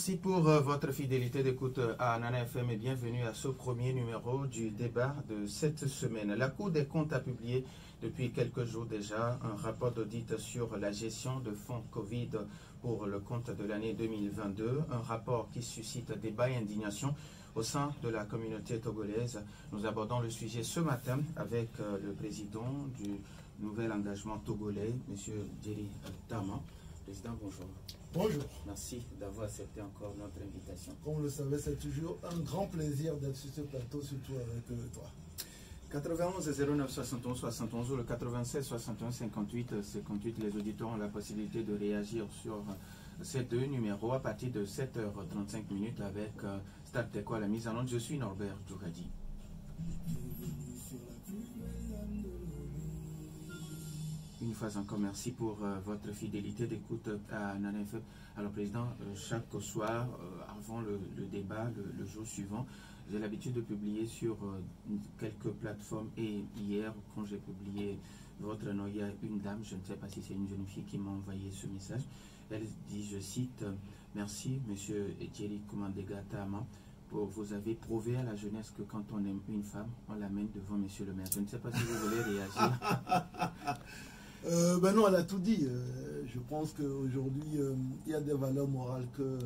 Merci pour votre fidélité d'écoute à Nana FM et bienvenue à ce premier numéro du débat de cette semaine. La Cour des comptes a publié depuis quelques jours déjà un rapport d'audit sur la gestion de fonds Covid pour le compte de l'année 2022, un rapport qui suscite débat et indignation au sein de la communauté togolaise. Nous abordons le sujet ce matin avec le président du nouvel engagement togolais, M. Djeri Tama. Président, bonjour. Bonjour. Merci d'avoir accepté encore notre invitation. Comme vous le savez, c'est toujours un grand plaisir d'être sur ce plateau, surtout avec toi. 91 09 71 71 ou le 96 61 58 58, les auditeurs ont la possibilité de réagir sur ces deux numéros à partir de 7h35 avec Stade Teco à la mise en onde. Je suis Norbert Djougadi. Une fois encore, merci pour votre fidélité d'écoute à Nana FM. Alors, Président, chaque soir, avant le débat, le jour suivant, j'ai l'habitude de publier sur quelques plateformes. Et hier, quand j'ai publié votre nom, il y a une dame, je ne sais pas si c'est une jeune fille qui m'a envoyé ce message. Elle dit, je cite, « Merci, Monsieur Djeri Kumandega Tama. Vous avez prouvé à la jeunesse que quand on aime une femme, on l'amène devant Monsieur le maire. » Je ne sais pas si vous voulez réagir. Ben non, elle a tout dit. Je pense qu'aujourd'hui, il y a des valeurs morales que,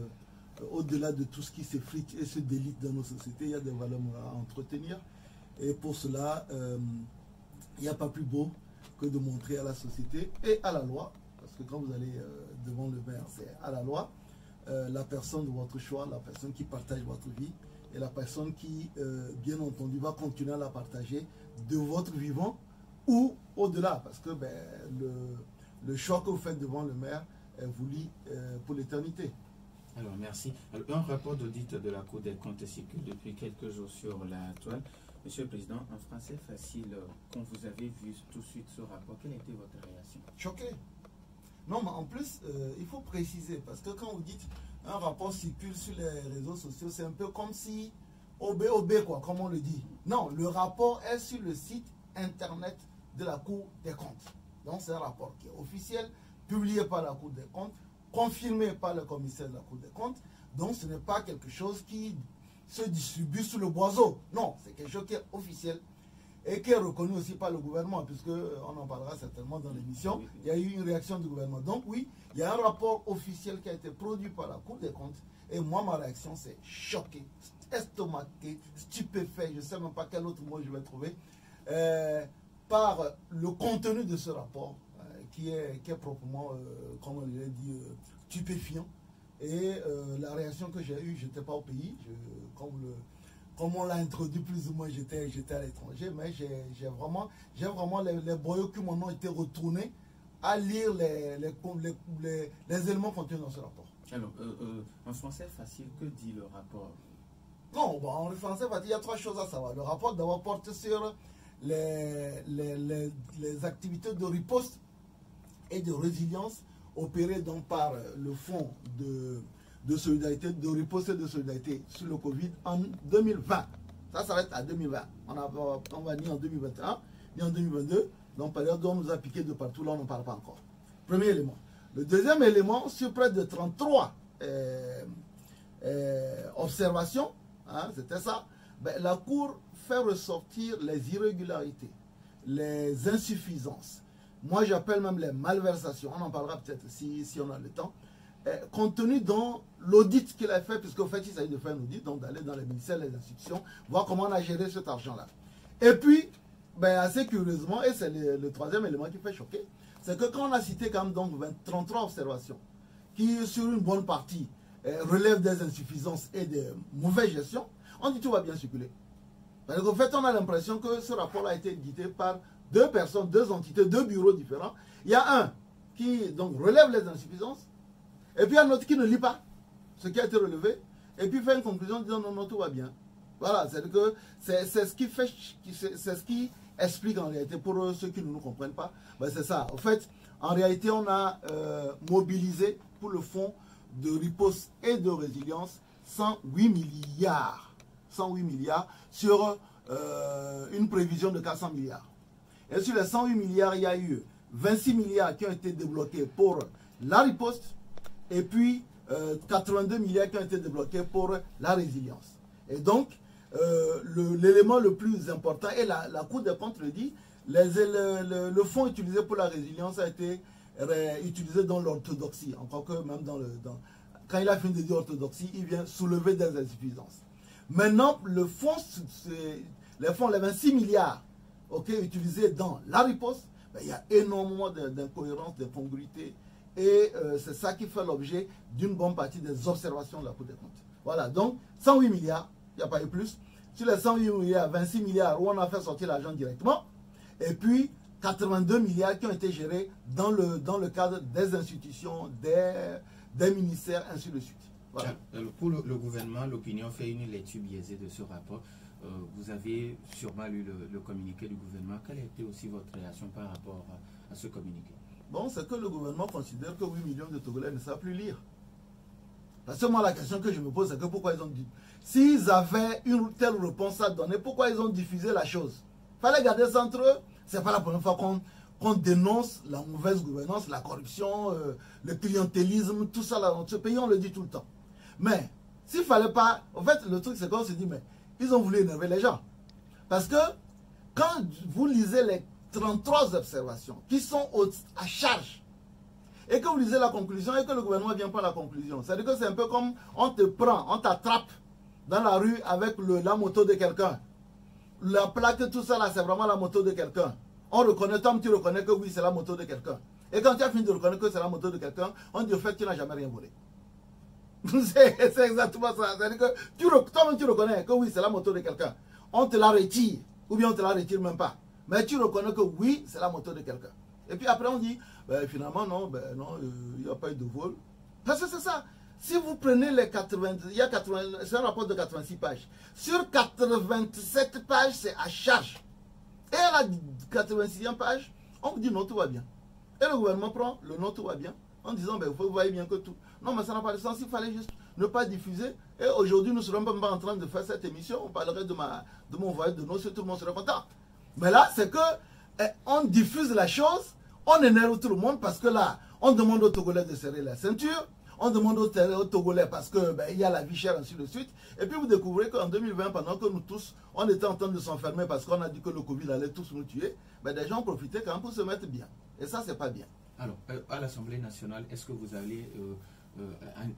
au-delà de tout ce qui s'effrite et se délite dans nos sociétés, il y a des valeurs morales à entretenir. Et pour cela, il n'y a pas plus beau que de montrer à la société et à la loi, parce que quand vous allez devant le maire, c'est à la loi, la personne de votre choix, la personne qui partage votre vie, et la personne qui, bien entendu, va continuer à la partager de votre vivant, ou au-delà, parce que le choix que vous faites devant le maire vous lie pour l'éternité. Alors, merci. Alors, un rapport d'audit de la Cour des comptes circule depuis quelques jours sur la toile. Monsieur le Président, en français facile, quand vous avez vu tout de suite ce rapport, quelle était votre réaction? Choqué. Non, mais en plus, il faut préciser, parce que quand vous dites un rapport circule sur les réseaux sociaux, c'est un peu comme si OB, quoi, comme on le dit. Non, le rapport est sur le site internet de la Cour des comptes. Donc c'est un rapport qui est officiel, publié par la Cour des comptes, confirmé par le commissaire de la Cour des comptes. Donc ce n'est pas quelque chose qui se distribue sous le boiseau. Non, c'est quelque chose qui est officiel et qui est reconnu aussi par le gouvernement, puisque on en parlera certainement dans l'émission. Oui. Il y a eu une réaction du gouvernement. Donc oui, il y a un rapport officiel qui a été produit par la Cour des comptes. Et moi, ma réaction, c'est choqué, estomaqué, stupéfait. Je ne sais même pas quel autre mot je vais trouver. Par le contenu de ce rapport qui est proprement, comme on l'a dit, stupéfiant. Et la réaction que j'ai eue, je n'étais pas au pays. Comme on l'a introduit plus ou moins, j'étais à l'étranger. Mais j'ai vraiment les boyaux qui m'en ont été retournés à lire les éléments contenus dans ce rapport. Alors, en français facile, que dit le rapport? Non, bon, en français, il y a trois choses à savoir. Le rapport d'abord porte sur les activités de riposte et de résilience opérées donc par le fonds de solidarité, de riposte et de solidarité sur le Covid en 2020. Ça s'arrête à 2020. On va ni en 2021, ni en 2022. Donc, période où on nous a piqué de partout, là, on n'en parle pas encore. Premier élément. Le deuxième élément, sur près de 33 observations, hein, c'était ça, la Cour fait ressortir les irrégularités, les insuffisances. Moi, j'appelle même les malversations. On en parlera peut-être si on a le temps. Contenu dans l'audit qu'il a fait, puisqu'au fait, il s'agit de faire un audit, donc d'aller dans les ministères, les institutions, voir comment on a géré cet argent-là. Et puis, assez curieusement, et c'est le troisième élément qui fait choquer, c'est que quand on a cité quand même donc 33 observations, qui sur une bonne partie relèvent des insuffisances et de mauvaise gestion, on dit tout va bien circuler. Parce qu'en fait, on a l'impression que ce rapport a été édité par deux personnes, deux entités, deux bureaux différents. Il y a un qui donc relève les insuffisances, et puis un autre qui ne lit pas ce qui a été relevé, et puis fait une conclusion disant non, non, tout va bien. Voilà, c'est ce qui fait, c'est ce qui explique en réalité, pour ceux qui ne nous comprennent pas, c'est ça. En fait, en réalité, on a mobilisé pour le fonds de riposte et de résilience 108 milliards. 108 milliards sur une prévision de 400 milliards. Et sur les 108 milliards, il y a eu 26 milliards qui ont été débloqués pour la riposte et puis 82 milliards qui ont été débloqués pour la résilience. Et donc, l'élément le plus important, et la Cour des comptes le dit, le fonds utilisé pour la résilience a été utilisé dans l'orthodoxie. Encore que même quand il a fini de dire orthodoxie, il vient soulever des insuffisances. Maintenant, les fonds, les 26 milliards utilisés dans la riposte, ben, il y a énormément d'incohérences, d'incongruités. Et c'est ça qui fait l'objet d'une bonne partie des observations de la Cour des comptes. Voilà, donc 108 milliards, il n'y a pas eu plus. Sur les 108 milliards, 26 milliards où on a fait sortir l'argent directement. Et puis 82 milliards qui ont été gérés dans le cadre des institutions, des ministères, ainsi de suite. Voilà. Pour le gouvernement, l'opinion fait une lecture biaisée de ce rapport. Vous avez sûrement lu le communiqué du gouvernement. Quelle a été aussi votre réaction par rapport à ce communiqué? Bon, c'est que le gouvernement considère que 8 millions de Togolais ne savent plus lire. Parce que moi, la question que je me pose, c'est que pourquoi ils ont dit... S'ils avaient une telle réponse à donner, pourquoi ils ont diffusé la chose? Il fallait garder ça entre eux. Ce n'est pas la première fois qu'on dénonce la mauvaise gouvernance, la corruption, le clientélisme, tout ça là dans ce pays, on le dit tout le temps. Mais s'il ne fallait pas... En fait, le truc, c'est qu'on se dit, mais ils ont voulu énerver les gens. Parce que quand vous lisez les 33 observations qui sont à charge, et que vous lisez la conclusion et que le gouvernement vient prendre la conclusion, c'est-à-dire que c'est un peu comme on te prend, on t'attrape dans la rue avec la moto de quelqu'un. La plaque, tout ça là, c'est vraiment la moto de quelqu'un. On reconnaît, Tom, tu reconnais que oui, c'est la moto de quelqu'un. Et quand tu as fini de reconnaître que c'est la moto de quelqu'un, on dit au fait, tu n'as jamais rien volé. C'est exactement ça. C'est-à-dire que toi-même, tu reconnais que oui, c'est la moto de quelqu'un. On te la retire, ou bien on te la retire même pas. Mais tu reconnais que oui, c'est la moto de quelqu'un. Et puis après, on dit, ben, finalement, non, il n'y a pas eu de vol. Parce que c'est ça. Si vous prenez les 80, c'est un rapport de 86 pages. Sur 87 pages, c'est à charge. Et à la 86e page, on vous dit non, tout va bien. Et le gouvernement prend le non, tout va bien, en disant, ben, vous voyez bien que tout. Non, mais ça n'a pas de sens, il fallait juste ne pas diffuser. Et aujourd'hui, nous ne serons pas en train de faire cette émission. On parlerait de mon voyage de noces, tout le monde serait content. Mais là, c'est que on diffuse la chose, on énerve tout le monde parce que là, on demande aux Togolais de serrer la ceinture, on demande aux Togolais parce que il y a la vie chère, ainsi de suite. Et puis vous découvrez qu'en 2020, pendant que nous tous, on était en train de s'enfermer parce qu'on a dit que le Covid allait tous nous tuer, ben, des gens profitaient quand même pour se mettre bien. Et ça, c'est pas bien. Alors, à l'Assemblée nationale, est-ce que vous allez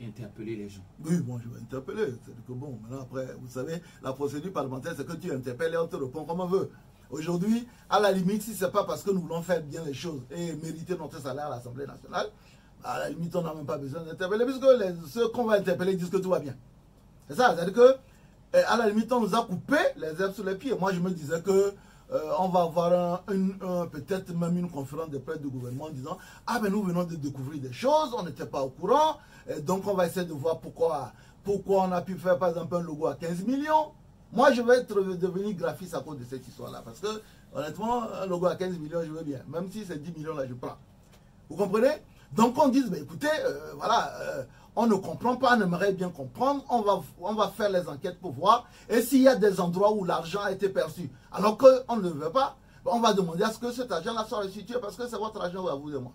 interpeller les gens? Oui, bon, je vais interpeller. C'est-à-dire que bon, maintenant après, vous savez, la procédure parlementaire, c'est que tu interpelles et on te répond comme on veut. Aujourd'hui, à la limite, si ce n'est pas parce que nous voulons faire bien les choses et mériter notre salaire à l'Assemblée nationale, à la limite, on n'a même pas besoin d'interpeller, puisque ceux qu'on va interpeller disent que tout va bien. C'est ça, c'est-à-dire que, à la limite, on nous a coupé les herbes sous les pieds. Moi, je me disais que on va avoir peut-être même une conférence de presse du gouvernement en disant « Ah, ben nous venons de découvrir des choses, on n'était pas au courant, et donc on va essayer de voir pourquoi on a pu faire, par exemple, un logo à 15 millions. » Moi, je vais devenir graphiste à cause de cette histoire-là. Parce que, honnêtement, un logo à 15 millions, je veux bien. Même si c'est 10 millions, là, je prends. Vous comprenez? Donc, on dit, bah, écoutez, voilà, on ne comprend pas, on aimerait bien comprendre. On va faire les enquêtes pour voir. Et s'il y a des endroits où l'argent a été perçu, alors qu'on ne le veut pas, on va demander à ce que cet argent-là soit restitué parce que c'est votre argent à vous et moi.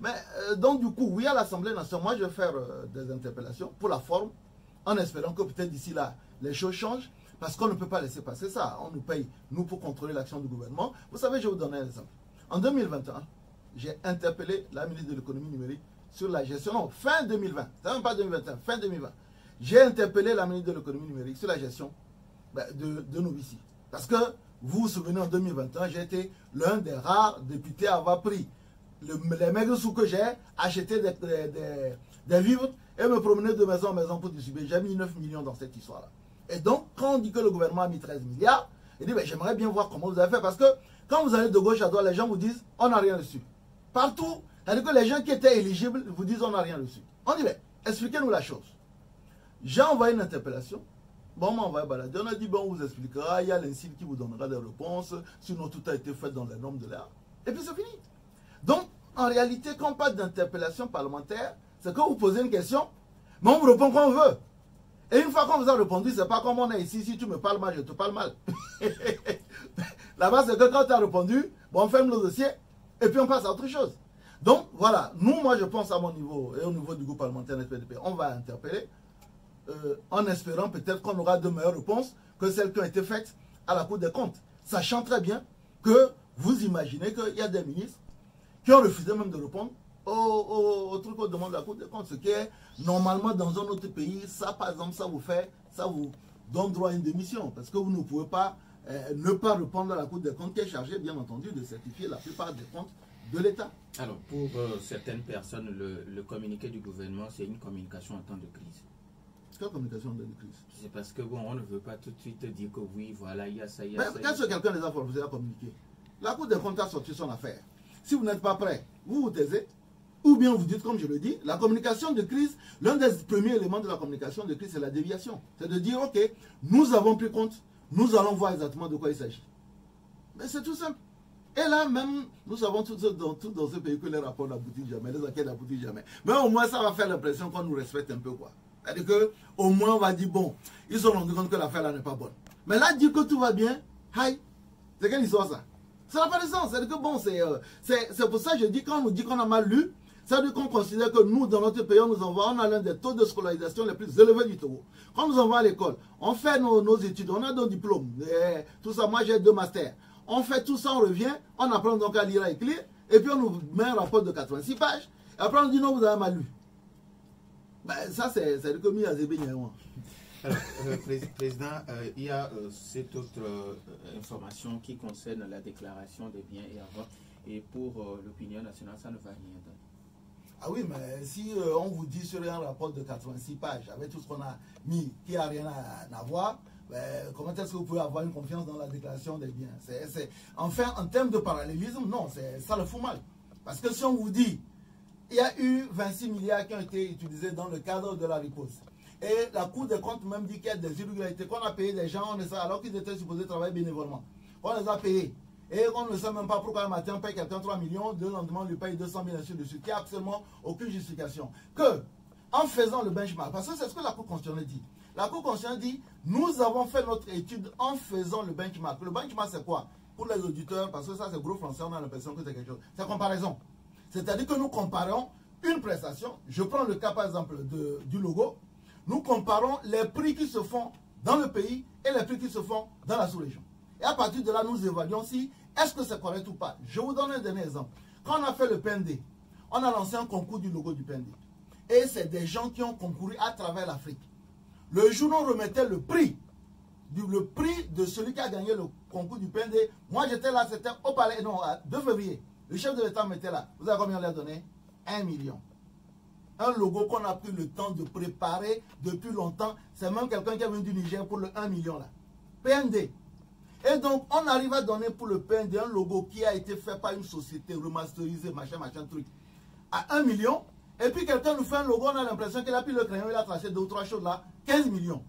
Mais, donc, du coup, oui, à l'Assemblée nationale, moi, je vais faire des interpellations pour la forme, en espérant que peut-être d'ici là, les choses changent. Parce qu'on ne peut pas laisser passer ça. On nous paye, nous, pour contrôler l'action du gouvernement. Vous savez, je vais vous donner un exemple. En 2021, j'ai interpellé la ministre de l'économie numérique sur la gestion. Non, fin 2020. C'est même pas 2021, fin 2020. J'ai interpellé la ministre de l'économie numérique sur la gestion de nos vicis. Parce que, vous vous souvenez, en 2021, j'ai été l'un des rares députés à avoir pris les maigres sous que j'ai, acheté des vivres et me promener de maison en maison pour distribuer. J'ai mis 9 millions dans cette histoire-là. Et donc, quand on dit que le gouvernement a mis 13 milliards, il dit, ben, j'aimerais bien voir comment vous avez fait. Parce que quand vous allez de gauche à droite, les gens vous disent, on n'a rien reçu. Partout, c'est-à-dire que les gens qui étaient éligibles vous disent, on n'a rien reçu. On dit, ben, expliquez-nous la chose. J'ai envoyé une interpellation. Bon, on m'a envoyé balader. On a dit, bon, on vous expliquera. Il y a l'INSIL qui vous donnera des réponses. Sinon, tout a été fait dans les normes de l'art. Et puis, c'est fini. Donc, en réalité, quand on parle d'interpellation parlementaire, c'est que vous posez une question, mais on vous répond quand on veut. Et une fois qu'on vous a répondu, c'est pas comme on est ici, si tu me parles mal, je te parle mal. Là-bas, c'est que quand tu as répondu, bon, on ferme le dossier et puis on passe à autre chose. Donc, voilà, nous, moi, je pense à mon niveau et au niveau du groupe parlementaire NFPDP, on va interpeller en espérant peut-être qu'on aura de meilleures réponses que celles qui ont été faites à la Cour des comptes. Sachant très bien que vous imaginez qu'il y a des ministres qui ont refusé même de répondre au truc qu'on demande de la Cour des comptes. Ce qui est normalement dans un autre pays, ça par exemple, ça vous donne droit à une démission. Parce que vous ne pouvez pas ne pas répondre à la Cour des comptes qui est chargée, bien entendu, de certifier la plupart des comptes de l'État. Alors, pour certaines personnes, le communiqué du gouvernement, c'est une communication en temps de crise. Quelle communication en temps de crise? C'est parce que, bon, on ne veut pas tout de suite dire que oui, voilà, il y a ça, il y a ça. Mais qu'est-ce que quelqu'un les a forcés à communiquer? La Cour des comptes a sorti son affaire. Si vous n'êtes pas prêt, vous vous taisez, ou bien vous dites, comme je le dis, la communication de crise, l'un des premiers éléments de la communication de crise, c'est la déviation. C'est de dire, ok, nous avons pris compte, nous allons voir exactement de quoi il s'agit. Mais c'est tout simple. Et là même, nous savons tous dans ce pays que les rapports n'aboutissent jamais, les enquêtes n'aboutissent jamais. Mais au moins, ça va faire l'impression qu'on nous respecte un peu, quoi. C'est-à-dire qu'au moins, on va dire, bon, ils se sont rendus compte que l'affaire là n'est pas bonne. Mais là, dire que tout va bien, aïe, c'est quelle histoire ça? Ça n'a pas de sens. C'est-à-dire que bon, c'est pour ça que je dis, quand on nous dit qu'on a mal lu, ça veut dire qu'on considère que nous, dans notre pays, on a l'un des taux de scolarisation les plus élevés du Togo. Quand nous envoie à l'école, on fait nos études, on a nos diplômes, tout ça, moi j'ai 2 masters. On fait tout ça, on revient, on apprend donc à lire et écrire, et puis on nous met un rapport de 86 pages, et après on dit non, vous avez mal lu. Ben, ça, c'est le commis à Zébé-Niaouan. Alors, Président, il y a cette autre information qui concerne la déclaration des biens et avoirs. Et pour l'opinion nationale, ça ne va rien donner. Ah oui, mais si on vous dit sur un rapport de 86 pages, avec tout ce qu'on a mis, qui n'a rien à voir, ben, comment est-ce que vous pouvez avoir une confiance dans la déclaration des biens? Enfin, en termes de parallélisme, non, ça le fout mal. Parce que si on vous dit, il y a eu 26 milliards qui ont été utilisés dans le cadre de la riposte, et la Cour des comptes même dit qu'il y a des irrégularités, qu'on a payé des gens, alors qu'ils étaient supposés travailler bénévolement. On les a payés. Et on ne sait même pas pourquoi un matin on paye quelqu'un 3 millions, le lendemain on lui paye 200 000 ainsi de suite. Il n'y a absolument aucune justification. Que, en faisant le benchmark, parce que c'est ce que la Cour constitutionnelle dit. La Cour constitutionnelle dit, nous avons fait notre étude en faisant le benchmark. Le benchmark c'est quoi? Pour les auditeurs, parce que ça c'est gros français, on a l'impression que c'est quelque chose. C'est comparaison. C'est-à-dire que nous comparons une prestation. Je prends le cas par exemple du logo. Nous comparons les prix qui se font dans le pays et les prix qui se font dans la sous-région. Et à partir de là, nous évaluons si est-ce que c'est correct ou pas. Je vous donne un dernier exemple. Quand on a fait le PND, on a lancé un concours du logo du PND. Et c'est des gens qui ont concouru à travers l'Afrique. Le jour où on remettait le prix de celui qui a gagné le concours du PND, moi j'étais là, c'était au palais, non, 2 février. Le chef de l'État m'était là. Vous savez combien on lui a donné? 1 million. Un logo qu'on a pris le temps de préparer depuis longtemps. C'est même quelqu'un qui est venu du Niger pour le 1 million là. PND. Et donc, on arrive à donner pour le PND un logo qui a été fait par une société remasterisée, machin, truc, à 1 million. Et puis quelqu'un nous fait un logo, on a l'impression qu'il a pris le crayon, il a tracé 2 ou 3 choses là, 15 millions.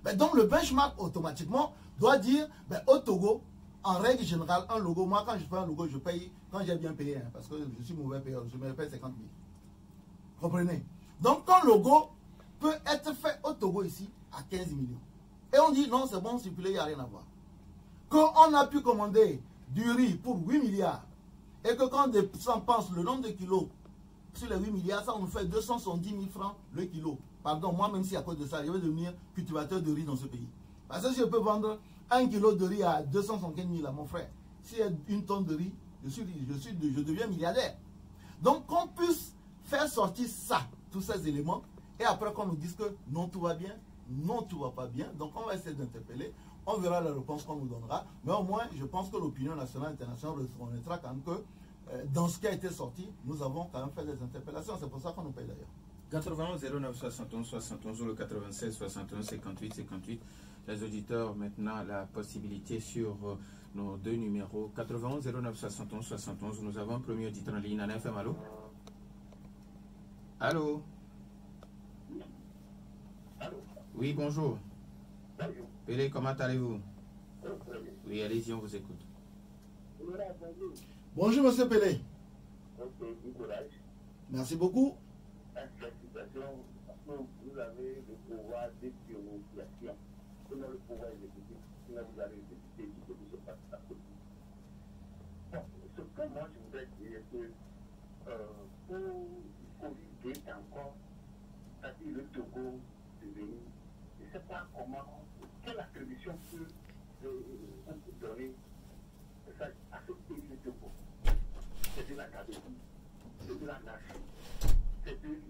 Mais donc, le benchmark, automatiquement, doit dire, ben, au Togo, en règle générale, un logo, moi, quand je fais un logo, je paye, quand j'ai bien payé, hein, parce que je suis mauvais payeur, je me paye 50 000. Comprenez? Donc, ton logo peut être fait au Togo ici à 15 millions. Et on dit, non, c'est bon, circuler, il n'y a rien à voir. Qu'on a pu commander du riz pour 8 milliards, et que quand des gens pensent le nombre de kilos sur les 8 milliards, ça nous fait 270 000 francs le kilo. Pardon, moi, même si à cause de ça, je vais devenir cultivateur de riz dans ce pays. Parce que si je peux vendre 1 kilo de riz à 275 000 à mon frère, s'il y a une tonne de riz, je deviens milliardaire. Donc, qu'on puisse faire sortir ça, tous ces éléments, et après qu'on nous dise que non, tout va bien, non, tout va pas bien. Donc, on va essayer d'interpeller. On verra la réponse qu'on nous donnera. Mais au moins, je pense que l'opinion nationale et internationale reconnaîtra quand même que dans ce qui a été sorti, nous avons quand même fait des interpellations. C'est pour ça qu'on nous paye d'ailleurs. 91 09 71 71 ou le 96 61 58 58. Les auditeurs maintenant la possibilité sur nos 2 numéros. 91 09 71 71. Nous avons un premier auditeur en ligne. Nana FM, allô? Allô? Oui, bonjour. Pélé, comment allez-vous? Oui, allez-y, on vous écoute. Bonjour, monsieur Pélé. Merci beaucoup. Vous avez le pouvoir de purification. Vous avez le pouvoir exécutif. Vous avez l'exécutif qui peut se passer à côté. Ce que moi je voudrais dire, c'est que Covid est encore, c'est-à-dire le Togo devenu, je ne sais pas comment, quelle attribution on peut donner à ce pays de Togo. C'est de la gabegie, c'est de la nation, c'est de...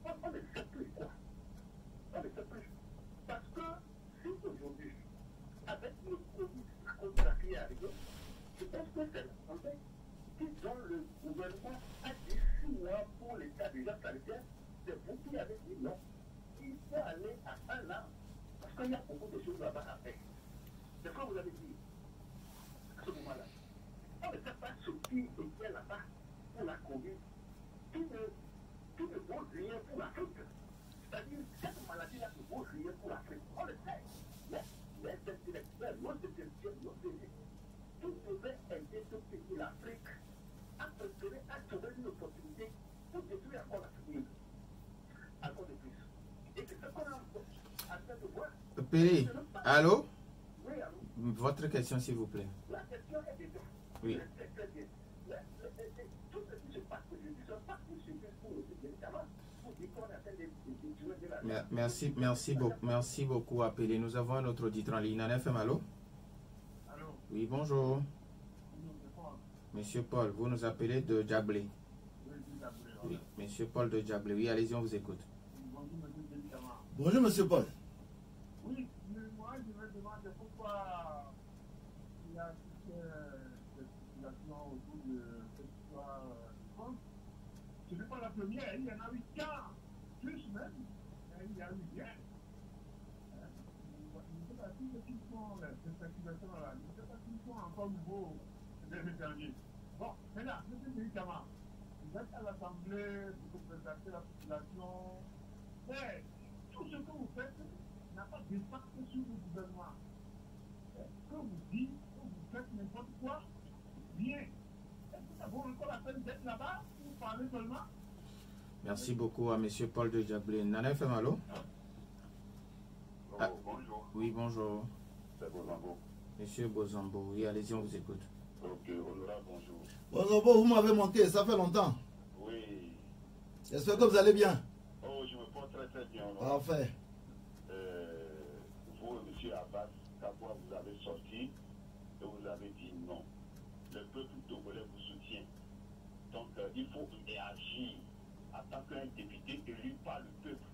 On ne sait plus quoi. On ne sait plus. Parce que si aujourd'hui, avec le Covid, la Covid qui est arrivée, je pense que c'est en fait dont le gouvernement a dit 6 mois pour l'état d'urgence sanitaire, c'est vous qui avez dit non. Il faut aller à 1 an, parce qu'il y a beaucoup de choses là-bas à faire. C'est ce que vous avez dit à ce moment-là. On ne sait pas ce qui était là-bas pour la Covid, qui ne vaut rien pour l'Afrique. C'est-à-dire, cette maladie-là ne vaut rien pour l'Afrique. On le sait. Les intellectuels, nos intellectuels, nos élites, tout devait aider ce pays, l'Afrique, à préférer, à trouver une opportunité pour détruire encore l'Afrique. Encore de plus. Et c'est ce qu'on a en train de voir. Péré, allô? Oui, allô? Votre question, s'il vous plaît. La question est déjà. Oui. C'est très bien. Tout ce qui se passe aujourd'hui, ce n'est pas pour ce que pour le médicament. Pour dire qu'on attend des tuer de la... Merci beaucoup, Péré. Nous avons un autre auditeur en ligne. Nana FM, allô? Allô? Oui, bonjour. Monsieur Paul, vous nous appelez de Djablé. Oui, Monsieur Paul de Djablé. Oui, allez-y, on vous écoute. Bonjour, Monsieur Paul. Oui, mais moi, je me demande pourquoi il y a toute cette situation autour de cette histoire France. Ce n'est pas la première, il y en a eu 15, plus même, il y a eu bien. Je ne sais pas si cette accusation-là, je ne sais pas s'ils sont encore nouveaux les derniers. Bon, maintenant, M. Médicament, vous êtes à l'Assemblée, vous représentez la population, mais tout ce que vous faites n'a pas d'impact sur le gouvernement. Que vous dites, que vous faites n'importe quoi, bien. Est-ce que ça vaut encore la peine d'être là-bas ou parler seulement? Merci beaucoup à Monsieur Paul de Djablé. Nana FM, allô? Oh, bonjour. Oui, bonjour. C'est Bozambo. Monsieur Bozambo, oui, allez-y, on vous écoute. Ok, honorable, bonjour. Bozambo, vous m'avez manqué, ça fait longtemps. Oui. J'espère que vous allez bien. Oh, je me porte très très bien. Parfait. Vous, M. Abbas, Kaboua, vous avez sorti et vous avez dit non. Le peuple togolais vous soutient. Donc, il faut réagir en tant qu'un député élu par le peuple.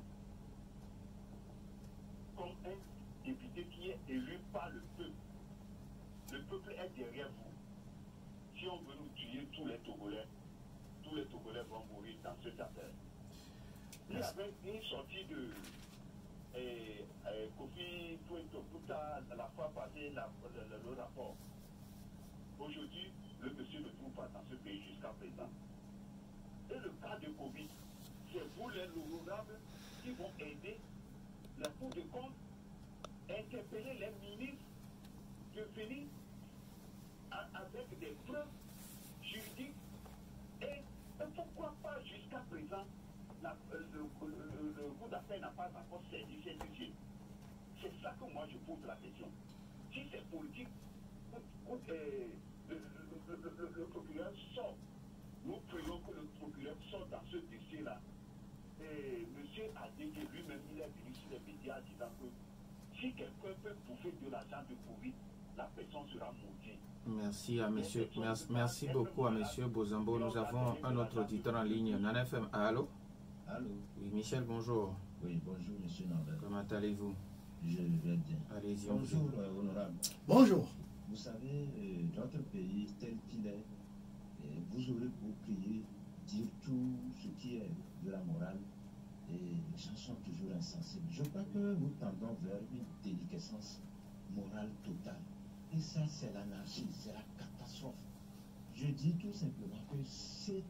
Comme un député qui est élu par le peuple. Le peuple est derrière vous. Si on veut nous tuer tous les Togolais vont mourir dans cette affaire. Il y avait une sortie de Kofi Tueta la fois passée, le rapport. Aujourd'hui, le monsieur ne trouve pas dans ce pays jusqu'à présent. Et le cas de Covid, c'est vous les honorables qui vont aider la Cour de compte, interpeller les ministres de venir avec des preuves juridiques et pourquoi pas jusqu'à présent le cours d'appel n'a pas encore saisi ces dossiers. C'est ça que moi je pose la question. Si c'est politique, le procureur sort. Nous prions que le procureur sorte dans ce dossier-là. Et M. Adégué lui-même, il est venu sur les médias disant que si quelqu'un peut bouffer de l'argent de Covid, la personne sera maudite. Merci à monsieur, merci beaucoup à monsieur Bozambo. Nous avons un autre auditeur en ligne. Nana FM, allô? Allô? Oui, Michel, bonjour. Oui, bonjour, monsieur Nambert. Comment allez-vous? Je vais bien. Allez-y, bonjour, honorable. Bonjour. Vous savez, notre pays tel qu'il est, vous aurez beau crier, dire tout ce qui est de la morale, et les gens sont toujours insensibles. Je crois que nous tendons vers une déliquescence morale totale. Et ça, c'est l'anarchie, c'est la catastrophe. Je dis tout simplement que cette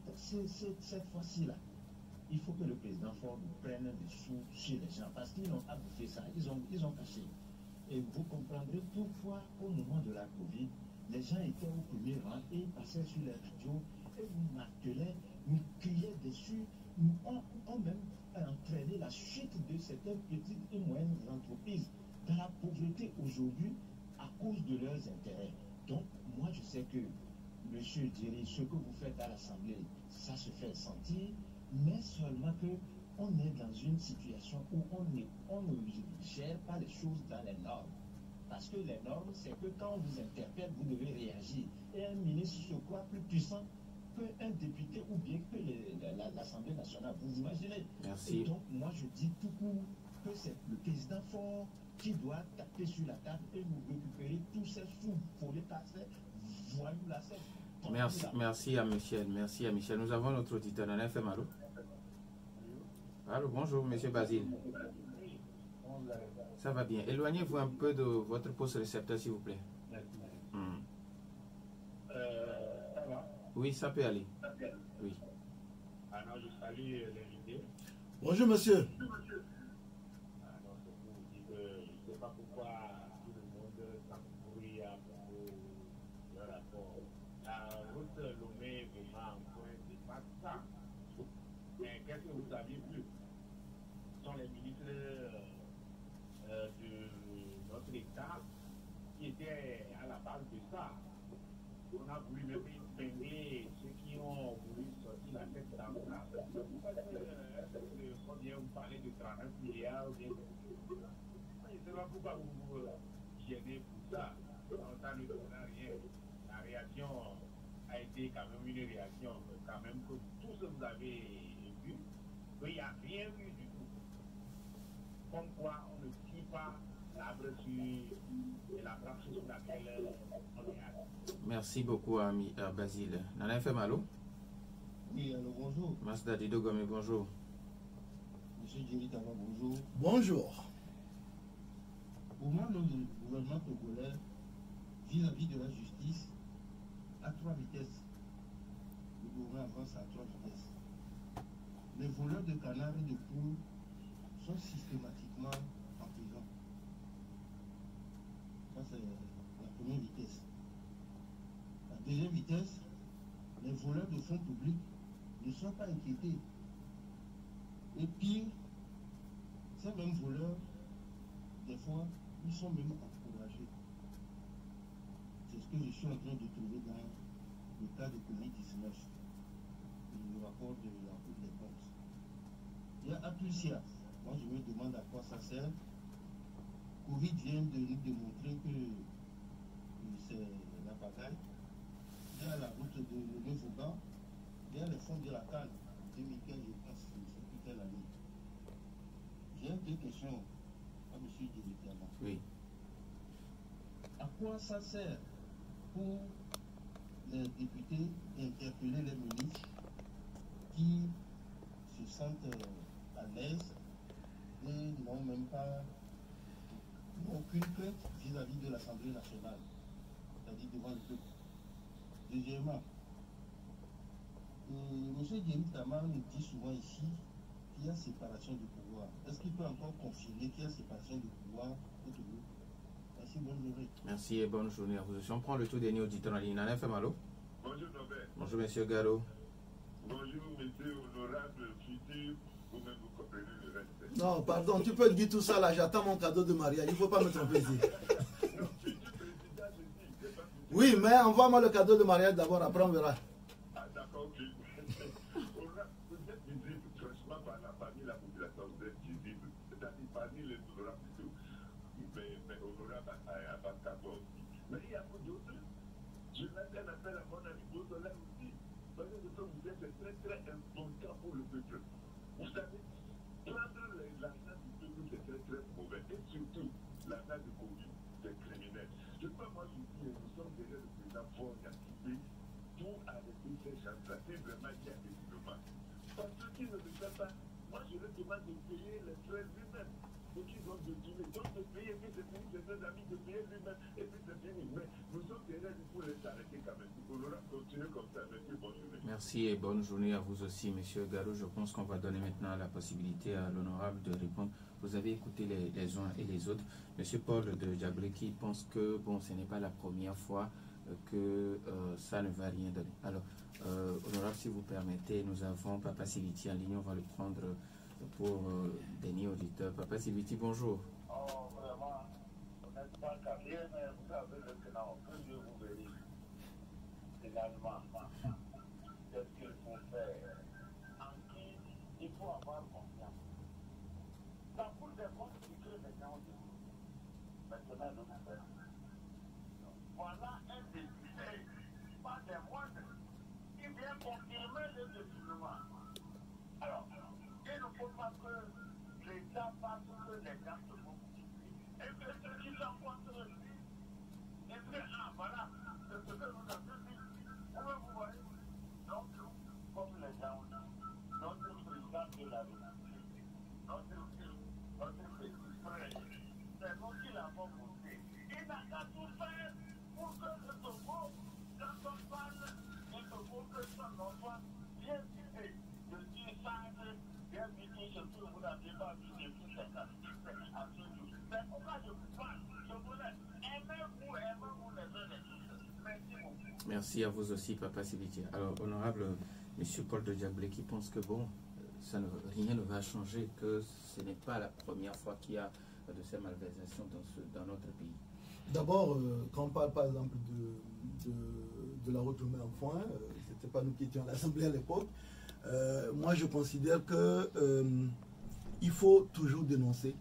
fois-ci-là, il faut que le président Ford prenne des sous chez les gens, parce qu'ils n'ont pas bouffé ça, ils ont caché. Et vous comprendrez pourquoi, au moment de la Covid, les gens étaient au premier rang et ils passaient sur les radios et nous martelaient, nous criaient dessus, nous ont même entraîné la chute de certaines petites et moyennes entreprises dans la pauvreté aujourd'hui à cause de leurs intérêts. Donc, moi, je sais que Monsieur Diri, ce que vous faites à l'Assemblée, ça se fait sentir, mais seulement que on est dans une situation où on ne gère pas les choses dans les normes. Parce que les normes, c'est que quand on vous interpelle, vous devez réagir. Et un ministre se croit plus puissant qu'un député ou bien que l'Assemblée nationale. Vous imaginez? Merci. Et donc, moi, je dis tout court que c'est le président fort qui doit taper sur la table et nous récupérer tous ces sous pour les passer. Voyons la scène. Merci à Michel. Merci à Michel. Nous avons notre auditeur dans FM. Allô? Allô, bonjour, monsieur Basile. Ça va bien. Éloignez-vous un peu de votre poste récepteur, s'il vous plaît. Ça va? Oui, ça peut aller. Oui. Alors, je salue l'invité. Bonjour, monsieur. Alors, c'est pour vous dire que je ne sais pas pourquoi tout le monde s'embrouille à propos de rapport. La route Lomé, vraiment, c'est pas ça. Mais qu'est-ce que vous avez vu? Ce sont les ministres de notre État qui étaient à la base de ça. On a voulu même épingler ceux qui ont voulu sortir la tête dans le plat. Quand bien vous parlez de 39 milliards, je ne sais pas pourquoi vous vous gênez pour ça. Ça ne donnera rien. La réaction a été quand même une réaction, quand même, que tout ce que vous avez vu, qu'il n'y a rien eu du tout. Comme quoi on ne tire pas l'arbre sur la branche sur laquelle on est assis. Merci beaucoup à Basile. Nana FM, allô? Oui, alors bonjour. Masda Dido Gomé, bonjour. Monsieur Diri Tama, bonjour. Bonjour. Pour moi, le gouvernement togolais, vis-à-vis de la justice, à 3 vitesses. Le gouvernement avance à 3 vitesses. Les voleurs de canards et de poules sont systématiquement en prison. Ça, c'est la première vitesse. La deuxième vitesse, les voleurs de fonds publics ne sont pas inquiétés. Et pire, ces mêmes voleurs, des fois, ils sont même encouragés. C'est ce que je suis en train de trouver dans le cas de Covid-19, le rapport de la Cour des comptes. Il y a Applucia. Moi, je me demande à quoi ça sert. Covid vient de nous démontrer que c'est la bagaille. Il y a la route de Lomé-Vauban. Il y a les fonds de la Cannes. 2015, je pense, c'est plus quelle année. J'ai deux questions à M. Dirikiama. Oui. À quoi ça sert pour les députés d'interpeller les ministres qui se sentent à l'aise et n'ont même pas aucune crainte vis-à-vis de l'Assemblée nationale, c'est-à-dire devant le peuple? Deuxièmement, M. Dirikiama nous dit souvent ici qu'il y a séparation du pouvoir. Est-ce qu'il peut encore confirmer qu'il y a séparation du pouvoir au Togo? Merci, bonne journée. Merci et bonne journée à vous. On prend le tout dernier auditeur en ligne. Nana FM, allô? Bonjour Norbert. Bonjour, monsieur Garo. Bonjour monsieur honorable futur. Vous-même vous comprenez le reste. Non, pardon, tu peux dire tout ça là, j'attends mon cadeau de mariage, il ne faut pas me tromper ici. Non, futur président, je dis, c'est pas futur. Oui, mais envoie-moi le cadeau de mariage d'abord, après on verra. Ah d'accord, ok. Vous êtes visible, franchement, parmi la population, vous êtes visible. C'est-à-dire parmi les honorables plutôt. Mais honorable à Bakabo aussi. Mais il y a beaucoup d'autres. Je lance un appel à mon ami Beausoleil aussi. Parce que ce que vous êtes très très important pour le peuple. Vous savez, prendre l'argent du peuple, c'est très très mauvais. Et surtout, l'argent du Covid, c'est criminel. Je sais pas, moi je dis, nous sommes derrière le président fort anticipé pour arrêter ces gens-là. C'est vraiment il y a des développements. Parce que qui ne le fait pas, moi je leur demande de payer les frais lui-même. Ce qu'ils ont détourné. Donc de payer, puis c'est fini, c'est ses amis de payer lui-même, et puis c'est fini. Mais nous sommes derrière lui pour les arrêter quand même. On aura continué comme ça. Merci, bonne journée. Merci et bonne journée à vous aussi, monsieur Garo. Je pense qu'on va donner maintenant la possibilité à l'honorable de répondre. Vous avez écouté les uns et les autres. Monsieur Paul de Diablé qui pense que bon, ce n'est pas la première fois que ça ne va rien donner. Alors, honorable, si vous permettez, nous avons Papa Siliti en ligne. On va le prendre pour dernier auditeur. Papa Siliti, bonjour. Oh, vraiment, vous n'êtes pas carrière, mais vous avez le tenant. Que Dieu vous bénisse. finalement, qu'est-ce qu'il faut faire, en qui il faut avoir confiance. La Cour des comptes qui crée des gens de maintenant le gouvernement. Voilà un député, pas des moindres, qui vient confirmer le détournement. Alors, il ne faut pas que l'État fasse que les gens se font couper. Et que ceux qui sont contre lui, ils disent, ah voilà, c'est ce que nous avons dit. Vous voyez? Donc, comme les gens, notre président de la République, notre petit frère, c'est nous qui l'avons voté. Il n'a qu'à tout faire pour que le Togo, quand on parle, il faut que son enfant bien guidé, de dire sage, bien guidé, ce que vous n'avez pas vu depuis 50 ans. C'est pourquoi je vous parle. Je voulais aimez-vous les uns les autres. Merci beaucoup. Merci à vous aussi, Papa Sibitia. Alors, honorable Monsieur Paul de Diablé, qui pense que bon, rien ne va changer, que ce n'est pas la première fois qu'il y a de ces malversations dans notre pays. D'abord, quand on parle par exemple de la route en foin, ce n'était pas nous qui étions à l'Assemblée à l'époque. Moi, je considère que il faut toujours dénoncer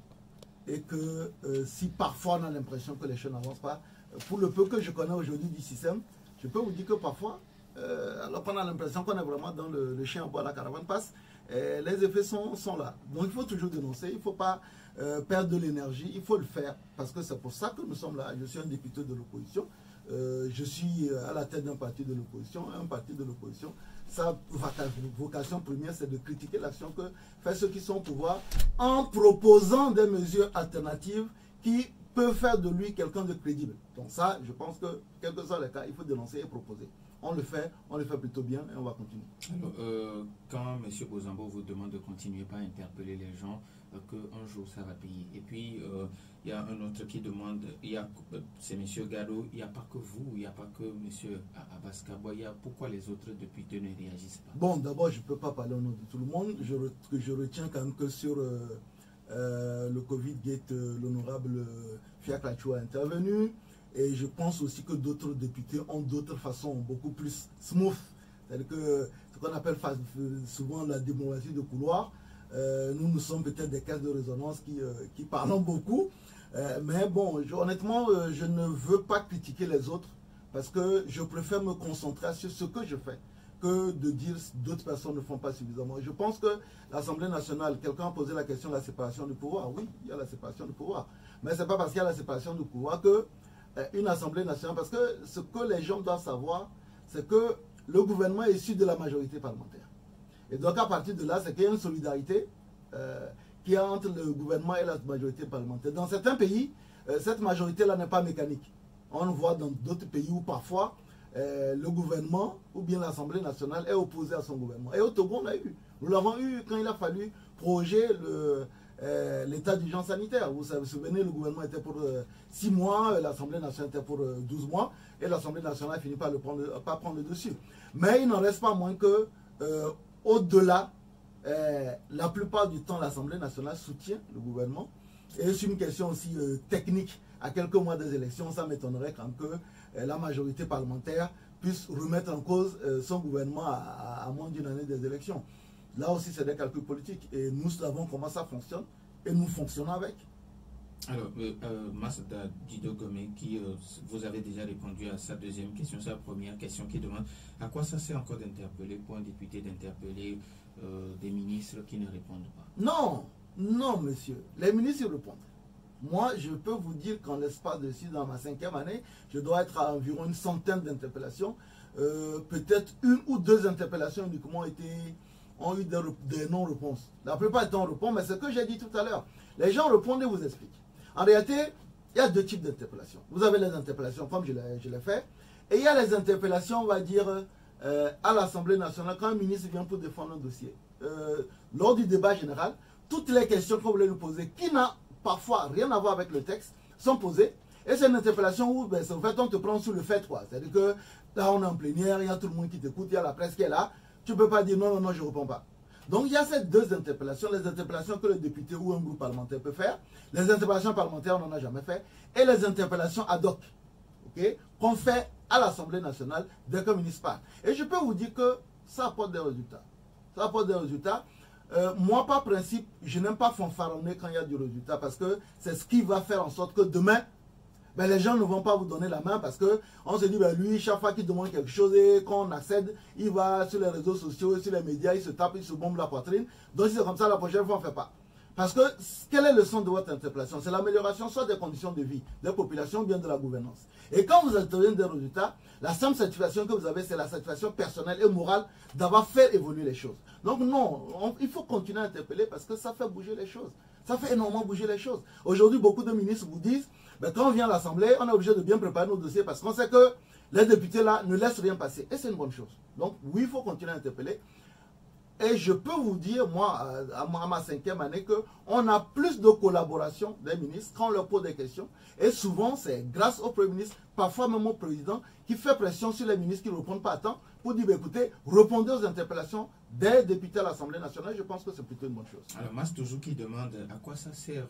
et que si parfois on a l'impression que les choses n'avancent pas, pour le peu que je connais aujourd'hui du système, je peux vous dire que parfois, alors qu'on a l'impression qu'on est vraiment dans le chien à bois, la caravane passe, les effets sont là. Donc il faut toujours dénoncer, il ne faut pas perdre de l'énergie, il faut le faire, parce que c'est pour ça que nous sommes là. Je suis un député de l'opposition, je suis à la tête d'un parti de l'opposition. Un parti de l'opposition, sa vocation première, c'est de critiquer l'action que fait ceux qui sont au pouvoir en proposant des mesures alternatives qui peuvent faire de lui quelqu'un de crédible. Donc ça, je pense que, quel que soit le cas, il faut dénoncer et proposer. On le fait plutôt bien et on va continuer. Alors, quand M. Bozambo vous demande de continuer pas à interpeller les gens, qu'un jour ça va payer. Et puis, il y a un autre qui demande, c'est M. Gado, il n'y a pas que vous, il n'y a pas que M. Abbas Kaboya, pourquoi les autres députés ne réagissent pas? Bon, d'abord, je ne peux pas parler au nom de tout le monde. Je retiens quand même que sur le Covid-Gate, l'honorable Fiaklachou a intervenu. Et je pense aussi que d'autres députés ont d'autres façons beaucoup plus smooth. C'est-à-dire que ce qu'on appelle souvent la diplomatie de couloir, nous sommes peut-être des caisses de résonance qui parlent beaucoup. Mais bon, honnêtement, je ne veux pas critiquer les autres parce que je préfère me concentrer sur ce que je fais que de dire d'autres personnes ne font pas suffisamment. Je pense que l'Assemblée nationale, quelqu'un a posé la question de la séparation du pouvoir. Oui, il y a la séparation du pouvoir. Mais ce n'est pas parce qu'il y a la séparation du pouvoir que une Assemblée nationale, parce que ce que les gens doivent savoir, c'est que le gouvernement est issu de la majorité parlementaire. Et donc à partir de là, c'est qu'il y a une solidarité qui est entre le gouvernement et la majorité parlementaire. Dans certains pays, cette majorité-là n'est pas mécanique. On le voit dans d'autres pays où parfois le gouvernement ou bien l'Assemblée nationale est opposée à son gouvernement. Et au Togo, on l'a eu. Nous l'avons eu quand il a fallu proroger l'état d'urgence sanitaire. Vous vous souvenez, le gouvernement était pour 6 mois, l'Assemblée nationale était pour 12 mois, et l'Assemblée nationale finit par pas prendre le dessus. Mais il n'en reste pas moins que, au-delà, la plupart du temps, l'Assemblée nationale soutient le gouvernement. Et c'est une question aussi technique. À quelques mois des élections, ça m'étonnerait quand que la majorité parlementaire puisse remettre en cause son gouvernement à moins d'une année des élections. Là aussi, c'est des calculs politiques. Et nous savons comment ça fonctionne. Et nous fonctionnons avec. Alors, Masda Dido Gomé, vous avez déjà répondu à sa deuxième question, sa première question qui demande à quoi ça sert encore d'interpeller, pour un député d'interpeller des ministres qui ne répondent pas? Non, non, monsieur. Les ministres répondent. Moi, je peux vous dire qu'en l'espace de dans ma 5e année, je dois être à environ une centaine d'interpellations. Peut-être 1 ou 2 interpellations uniquement ont eu des non-réponses. La plupart du temps, on répond, mais c'est ce que j'ai dit tout à l'heure. Les gens répondent et vous expliquent. En réalité, il y a 2 types d'interpellations. Vous avez les interpellations, comme je l'ai fait, et il y a les interpellations, on va dire, à l'Assemblée nationale, quand un ministre vient pour défendre un dossier. Lors du débat général, toutes les questions que vous voulez nous poser, qui n'a parfois rien à voir avec le texte, sont posées. Et c'est une interpellation où, ben, en fait, on te prend sur le fait, quoi. C'est-à-dire que là, on est en plénière, il y a tout le monde qui t'écoute, il y a la presse qui est là. Tu ne peux pas dire non, non, non, je ne réponds pas. Donc, il y a ces 2 interpellations, les interpellations que le député ou un groupe parlementaire peut faire. Les interpellations parlementaires, on n'en a jamais fait. Et les interpellations ad hoc. Ok? communiqués qu'on fait à l'Assemblée nationale dès qu'un ministre parle. Et je peux vous dire que ça apporte des résultats. Ça apporte des résultats. Moi, par principe, je n'aime pas fanfaronner quand il y a du résultat parce que c'est ce qui va faire en sorte que demain, ben, les gens ne vont pas vous donner la main parce qu'on se dit, ben, lui, chaque fois qu'il demande quelque chose et qu'on accède, il va sur les réseaux sociaux, sur les médias, il se tape, il se bombe la poitrine. Donc, si c'est comme ça, la prochaine fois, on ne fait pas. Parce que, quel est le sens de votre interpellation? C'est l'amélioration soit des conditions de vie des populations ou bien de la gouvernance. Et quand vous obtenez des résultats, la simple satisfaction que vous avez, c'est la satisfaction personnelle et morale d'avoir fait évoluer les choses. Donc non, il faut continuer à interpeller parce que ça fait bouger les choses. Ça fait énormément bouger les choses. Aujourd'hui, beaucoup de ministres vous disent, ben, quand on vient à l'Assemblée, on est obligé de bien préparer nos dossiers parce qu'on sait que les députés là ne laissent rien passer. Et c'est une bonne chose. Donc oui, il faut continuer à interpeller. Et je peux vous dire, moi, à ma 5e année, qu'on a plus de collaboration des ministres quand on leur pose des questions. Et souvent, c'est grâce au Premier ministre, parfois même au Président, qui fait pression sur les ministres qui ne répondent pas à temps pour dire, écoutez, répondez aux interpellations des députés à l'Assemblée nationale. Je pense que c'est plutôt une bonne chose. Alors, Mas toujours qui demande à quoi ça sert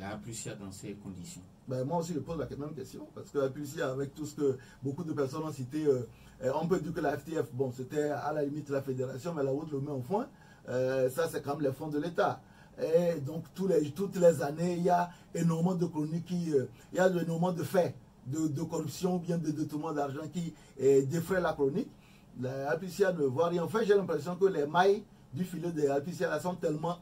la Aplusia dans ces conditions. Ben, moi aussi, je pose la même question. Parce que la Aplusia, avec tout ce que beaucoup de personnes ont cité, on peut dire que la FTF, bon, c'était à la limite la fédération, mais la route le met au fond. Ça, c'est quand même les fonds de l'État. Et donc, toutes les années, il y a énormément de chroniques, il y a énormément de faits de corruption ou bien de détournement d'argent qui défraient la chronique. La Aplusia ne voit rien. En fait, j'ai l'impression que les mailles du filet de l'Aplusia sont tellement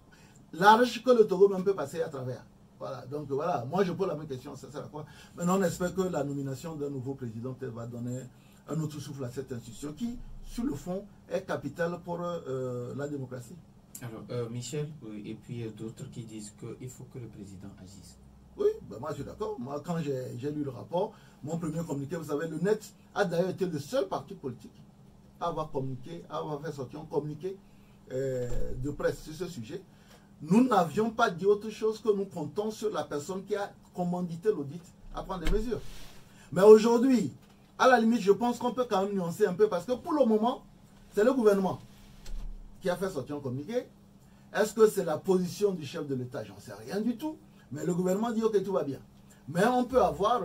larges que le Togo même peut passer à travers. Voilà, donc voilà, moi je pose la même question, ça sert à quoi? Maintenant, on espère que la nomination d'un nouveau président va donner un autre souffle à cette institution qui, sur le fond, est capitale pour la démocratie. Alors, Michel, et puis d'autres qui disent qu'il faut que le président agisse. Oui, ben moi je suis d'accord. Moi, quand j'ai lu le rapport, mon premier communiqué, vous savez, le NET a d'ailleurs été le seul parti politique à avoir communiqué, à avoir fait sortir un communiqué de presse sur ce sujet. Nous n'avions pas dit autre chose que nous comptons sur la personne qui a commandité l'audit à prendre des mesures. Mais aujourd'hui, à la limite, je pense qu'on peut quand même nuancer un peu parce que pour le moment, c'est le gouvernement qui a fait sortir un communiqué. Est-ce que c'est la position du chef de l'État? J'en sais rien du tout. Mais le gouvernement dit ok, tout va bien. Mais on peut avoir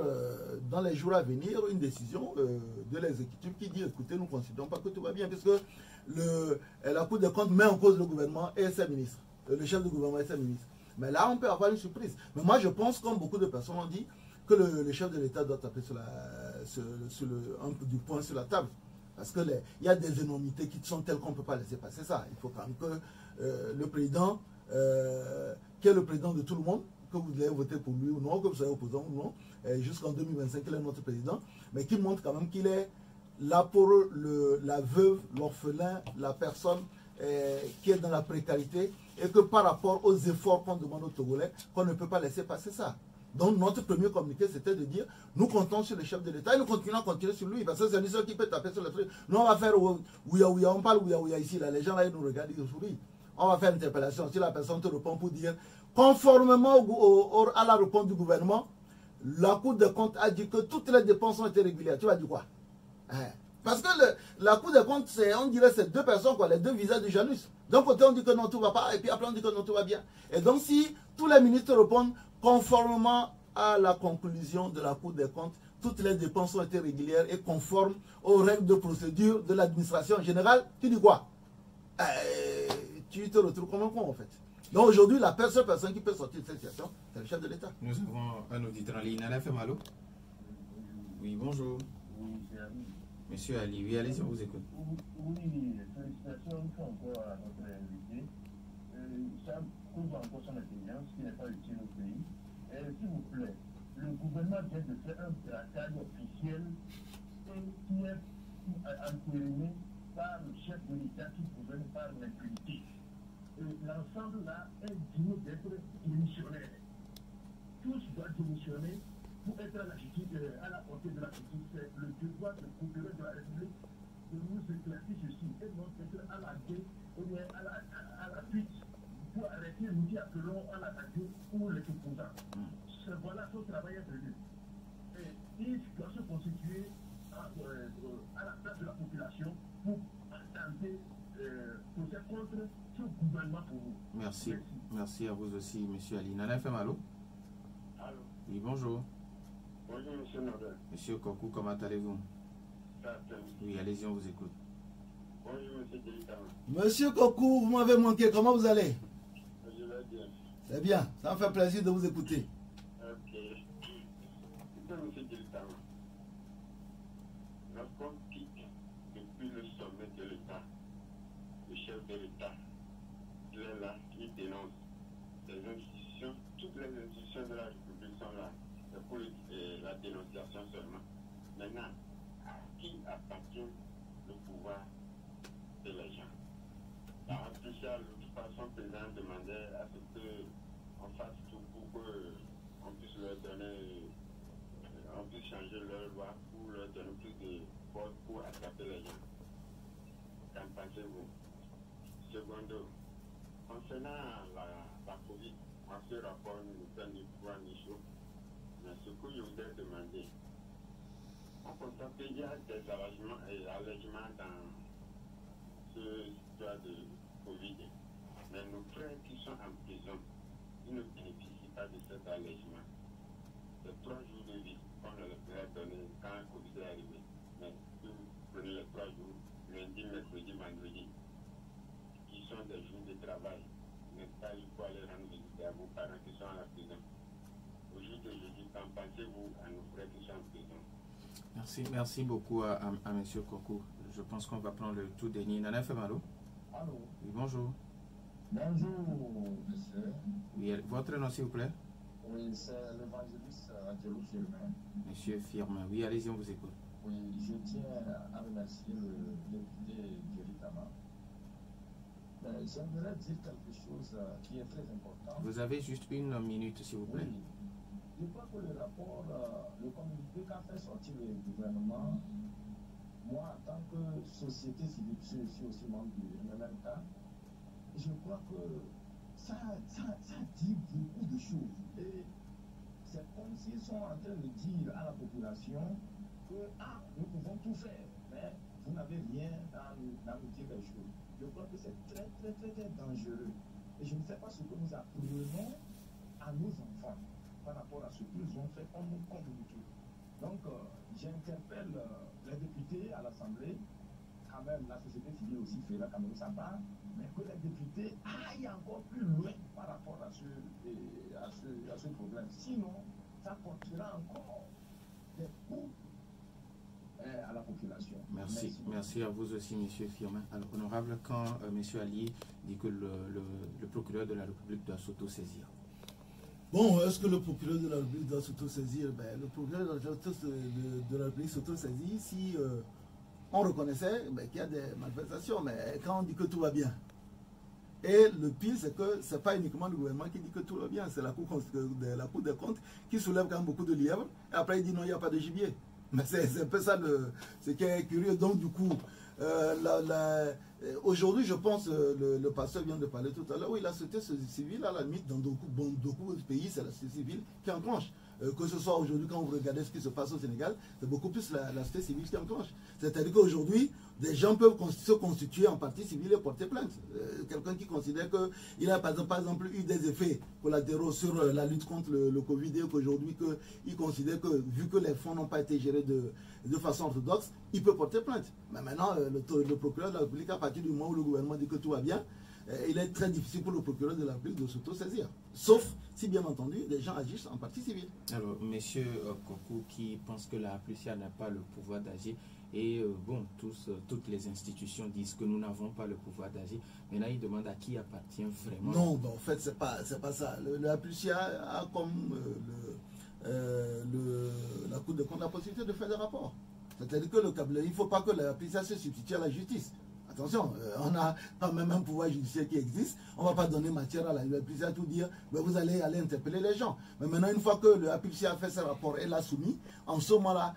dans les jours à venir une décision de l'exécutif qui dit écoutez, nous ne considérons pas que tout va bien puisque la Cour des comptes met en cause le gouvernement et ses ministres. Le chef du gouvernement et ses ministres. Mais là, on peut avoir une surprise. Mais moi, je pense, comme beaucoup de personnes ont dit, que le chef de l'État doit taper du poing sur la table. Parce qu'il y a des énormités qui sont telles qu'on ne peut pas laisser passer ça. Il faut quand même que le président, qui est le président de tout le monde, que vous ayez voté pour lui ou non, que vous soyez opposant ou non, jusqu'en 2025, il est notre président, mais qui montre quand même qu'il est là pour la veuve, l'orphelin, la personne qui est dans la précarité, et que par rapport aux efforts qu'on demande aux Togolais, qu'on ne peut pas laisser passer ça. Donc notre premier communiqué, c'était de dire, nous comptons sur le chef de l'État et nous continuons à continuer sur lui, parce que c'est lui seul qui peut taper sur le truc. Nous, on va faire ouya ouya, on parle ouya ouya ici, là, les gens là, ils nous regardent, ils sourient. On va faire une interpellation, si la personne te répond pour dire, conformément à la réponse du gouvernement, la Cour des comptes a dit que toutes les dépenses ont été régulières. Tu vas dire quoi? Parce que la Cour des comptes, on dirait c'est deux personnes, quoi, les deux visages du Janus. D'un côté, on dit que non, tout ne va pas, et puis après, on dit que non, tout va bien. Et donc, si tous les ministres répondent conformément à la conclusion de la Cour des comptes, toutes les dépenses ont été régulières et conformes aux règles de procédure de l'administration générale, tu dis quoi? Tu te retrouves comme un con, en fait. Donc aujourd'hui, la seule personne qui peut sortir de cette situation, c'est le chef de l'État. Nous avons un auditeur en ligne. Alain Femalo. Oui, bonjour. Oui, c'est Ali. Monsieur Ali, oui, allez-y, on vous écoute. Oui, félicitations encore à notre invité. Ça prouve encore son intelligence qui n'est pas utile au pays. S'il vous plaît, le gouvernement vient de faire un braquage officiel qui est entériné par le chef de l'État qui gouverne par l'impunité. L'ensemble là est digne d'être démissionnaire. Tous doivent démissionner pour être à la portée de la justice. C'est le devoir du procureur de la République de nous éclaircir ceci et non être à la guerre ou bien à la fuite pour arrêter nous qui appelons à la radio ou les opposants. Voilà son travail est prévu. Il doit se constituer à la place de la population pour tenter procès contre ce gouvernement pour vous. Merci. Merci à vous aussi, monsieur Ali. Nana FM, allô? Allô? Oui, bonjour. Bonjour, monsieur Nobel. Monsieur Kokou, comment allez-vous? Oui, allez-y, on vous écoute. Bonjour, monsieur Delitama. Monsieur Kokou, vous m'avez manqué, comment vous allez? Je vais bien. C'est bien, ça me fait plaisir de vous écouter. Ok. Écoutez, monsieur Delitama, lorsqu'on pique depuis le sommet de l'État, le chef de l'État, il est là, il dénonce les institutions, toutes les institutions de la République sont là. C'est pour la dénonciation seulement. Maintenant, à qui appartient le pouvoir de les gens? En plus, il y a l'autre façon, le président demandait à ce qu'on fasse tout pour qu'on puisse leur donner, on puisse changer leur loi pour leur donner plus de force pour attraper les gens. Qu'en pensez-vous? Secondo, concernant la Covid, en ce rapport, nous ne fait ni froid ni chaud. Mais ce que je voudrais demander, on constate qu'il y a des allègements dans ce histoire de Covid. Mais nos frères qui sont en prison, ils ne bénéficient pas de cet allègement. C'est 3 jours de vie qu'on leur a donné quand le Covid est arrivé. Mais si vous prenez les 3 jours, lundi, mercredi, vendredi, qui sont des jours de travail, n'est-ce pas, il faut aller rendre visite à vos parents qui sont à la prison. Au jour d'aujourd'hui, qu'en pensez-vous à nos frères qui sont en prison? Merci beaucoup à M. Kokou. Je pense qu'on va prendre le tout dernier. Nana Femalo. Allô? Oui, bonjour. Bonjour, monsieur. Oui, votre nom, s'il vous plaît? Oui, c'est l'évangéliste Angelo Firmin. Monsieur Firmin. Oui, allez-y, on vous écoute. Oui, je tiens à remercier le député Djeritama. J'aimerais dire quelque chose qui est très important. Vous avez juste 1 minute, s'il vous plaît. Oui. Je crois que le rapport, le communiqué qu'a fait sortir le gouvernement, moi, en tant que société civile, je suis aussi membre du MMK, je crois que ça dit beaucoup de choses. Et c'est comme s'ils sont en train de dire à la population que nous pouvons tout faire, mais vous n'avez rien à nous dire les choses. Je crois que c'est très, très, très, très dangereux. Et je ne sais pas ce que nous apprenons à nos enfants par rapport à ce qu'ils ont fait comme communiqué. Donc, j'interpelle les députés à l'Assemblée, quand même la société civile aussi fera quand même sa part, mais que les députés aillent encore plus loin par rapport à ce problème. Sinon, ça portera encore des coups à la population. Merci à vous aussi, M. Firmin. Alors, honorable, quand M. Ali dit que le procureur de la République doit s'auto-saisir. Bon, est-ce que le procureur de la République doit s'auto-saisir? Le procureur de la République s'auto-saisit si on reconnaissait qu'il y a des malversations, mais quand on dit que tout va bien. Et le pire, c'est que ce n'est pas uniquement le gouvernement qui dit que tout va bien, c'est la Cour des comptes qui soulève quand même beaucoup de lièvres, et après il dit non, il n'y a pas de gibier. Mais c'est un peu ça ce qui est curieux. Donc du coup, aujourd'hui, je pense, le pasteur vient de parler tout à l'heure, oui, la société civile, à la limite, dans beaucoup de pays, c'est la société civile qui enclenche. Que ce soit aujourd'hui, quand vous regardez ce qui se passe au Sénégal, c'est beaucoup plus la société civile qui enclenche. C'est-à-dire qu'aujourd'hui, des gens peuvent se constituer en partie civile et porter plainte. Quelqu'un qui considère qu'il a par exemple eu des effets collatéraux sur la lutte contre le Covid et qu'aujourd'hui, il considère que vu que les fonds n'ont pas été gérés de façon orthodoxe, il peut porter plainte. Mais maintenant, le procureur de la République, à partir du moment où le gouvernement dit que tout va bien, il est très difficile pour le procureur de la République de s'auto-saisir. Sauf si, bien entendu, les gens agissent en partie civile. Alors, M. Kokou, qui pense que la Plucia n'a pas le pouvoir d'agir, et bon, toutes les institutions disent que nous n'avons pas le pouvoir d'agir. Maintenant, il demande à qui appartient vraiment. Non, en fait, c'est pas ça. La Plucia a comme la Cour des comptes la possibilité de faire des rapports. C'est-à-dire que il ne faut pas que la Plucia se substitue à la justice. Attention, on a quand même un pouvoir judiciaire qui existe. On ne va pas donner matière à la Plucia à tout dire. Mais vous allez interpeller les gens. Mais maintenant, une fois que la Plucia a fait ses rapports et l'a soumis, en ce moment-là,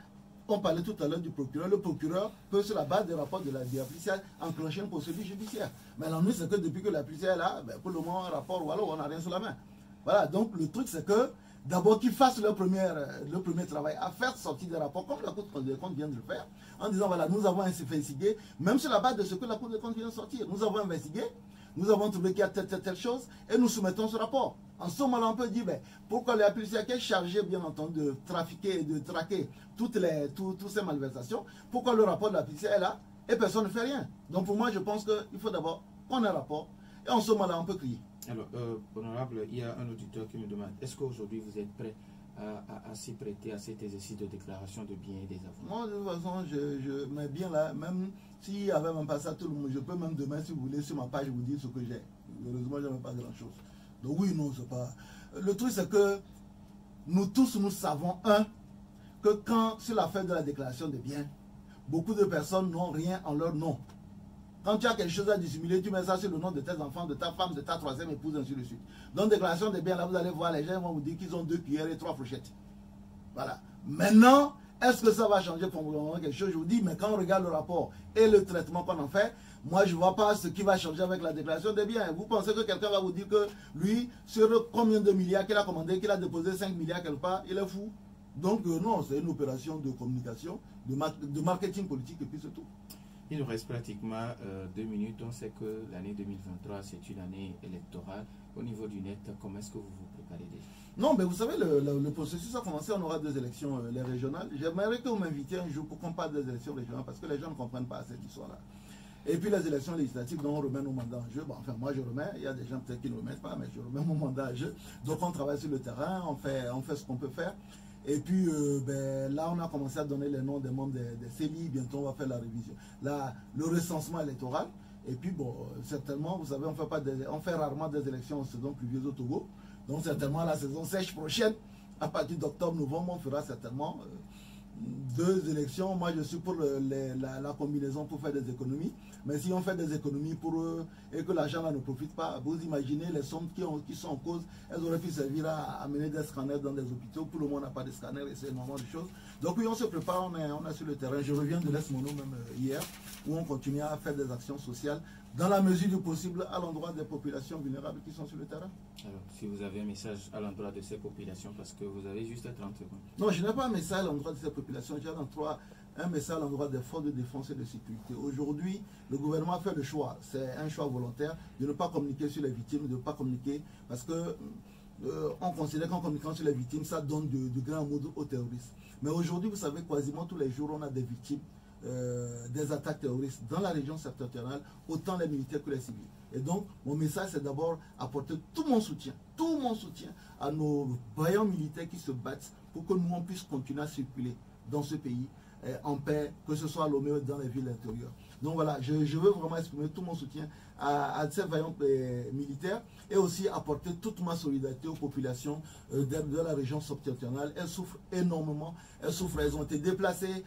on parlait tout à l'heure du procureur. Le procureur peut, sur la base des rapports de la Plucia, enclencher une procédure judiciaire. Mais l'ennui, c'est que depuis que la Plucia est là, pour le moment, un rapport ou alors on n'a rien sous la main. Voilà, donc le truc, c'est que d'abord qu'ils fassent le premier travail à faire sortir des rapports, comme la Cour des comptes vient de le faire, en disant voilà, nous avons investigué, même sur la base de ce que la Cour des comptes vient de sortir, nous avons investigué, nous avons trouvé qu'il y a telle chose, et nous soumettons ce rapport. En ce moment-là, on peut dire, ben, pourquoi les policiers qui est chargé, bien entendu, de trafiquer et de traquer toutes ces malversations, pourquoi le rapport de la police est là, et personne ne fait rien. Donc pour moi, je pense qu'il faut d'abord qu'on ait un rapport, et en ce moment-là, on peut crier. Alors, honorable, il y a un auditeur qui me demande, est-ce qu'aujourd'hui vous êtes prêt à s'y prêter à cet exercice de déclaration de biens et des avoirs? Moi, de toute façon, je mets bien là, même s'il y avait même pas ça, tout le monde, je peux même demain, si vous voulez, sur ma page, vous dire ce que j'ai. Heureusement, je n'ai pas grand-chose. Donc oui, non, c'est pas... Le truc, c'est que nous tous, nous savons, que quand, sur l'affaire de la déclaration des biens, beaucoup de personnes n'ont rien en leur nom. Quand tu as quelque chose à dissimuler, tu mets ça sur le nom de tes enfants, de ta femme, de ta troisième épouse, ainsi de suite. Donc, déclaration des biens, là, vous allez voir, les gens vont vous dire qu'ils ont 2 cuillères et 3 fourchettes. Voilà. Maintenant, est-ce que ça va changer pour quelque chose? Je vous dis, mais quand on regarde le rapport et le traitement qu'on en fait, moi, je ne vois pas ce qui va changer avec la déclaration des biens. Vous pensez que quelqu'un va vous dire que lui, sur combien de milliards qu'il a commandé, qu'il a déposé 5 milliards quelque part, il est fou? Donc, non, c'est une opération de communication, de marketing politique, et puis c'est tout. Il nous reste pratiquement 2 minutes. On sait que l'année 2023, c'est une année électorale. Au niveau du net, comment est-ce que vous vous préparez déjà? Non, mais vous savez, le processus a commencé, on aura 2 élections, les régionales. J'aimerais que vous m'invitiez un jour pour qu'on parle des élections régionales, parce que les gens ne comprennent pas cette histoire-là. Et puis les élections législatives, dont on remet nos mandats en jeu. Bon, enfin, moi je remets, il y a des gens peut-être qui ne remettent pas, mais je remets mon mandat en jeu. Donc on travaille sur le terrain, on fait ce qu'on peut faire. Et puis là, on a commencé à donner les noms des membres des CELI. Bientôt, on va faire la révision. Là, le recensement électoral. Et puis, bon, certainement, vous savez, on fait rarement des élections en saison pluvieuse au Togo. Donc, certainement, la saison sèche prochaine, à partir d'octobre, novembre, on fera certainement 2 élections. Moi, je suis pour la combinaison pour faire des économies. Mais si on fait des économies pour eux et que l'argent là ne profite pas, vous imaginez les sommes qui sont en cause, elles auraient pu servir à amener des scanners dans des hôpitaux. Pour le moment, on n'a pas de scanners et c'est énormément de choses. Donc oui, on se prépare, on est sur le terrain. Je reviens de l'Est Mono même hier, où on continue à faire des actions sociales dans la mesure du possible à l'endroit des populations vulnérables qui sont sur le terrain. Alors, si vous avez un message à l'endroit de ces populations, parce que vous avez juste 30 secondes. Non, je n'ai pas un message à l'endroit de ces populations, j'ai un message à l'endroit des forces de défense et de sécurité. Aujourd'hui, le gouvernement a fait le choix, c'est un choix volontaire, de ne pas communiquer sur les victimes, de ne pas communiquer, parce que on considère qu'en communiquant sur les victimes, ça donne de grands mots aux terroristes. Mais aujourd'hui, vous savez, quasiment tous les jours, on a des victimes des attaques terroristes dans la région septentrionale, autant les militaires que les civils. Et donc, mon message, c'est d'abord apporter tout mon soutien à nos vaillants militaires qui se battent pour que nous, on puisse continuer à circuler dans ce pays en paix, que ce soit à Lomé ou dans les villes intérieures. Donc voilà, je veux vraiment exprimer tout mon soutien à ces vaillants militaires et aussi apporter toute ma solidarité aux populations de la région septentrionale. Elles souffrent énormément, elles ont été déplacées,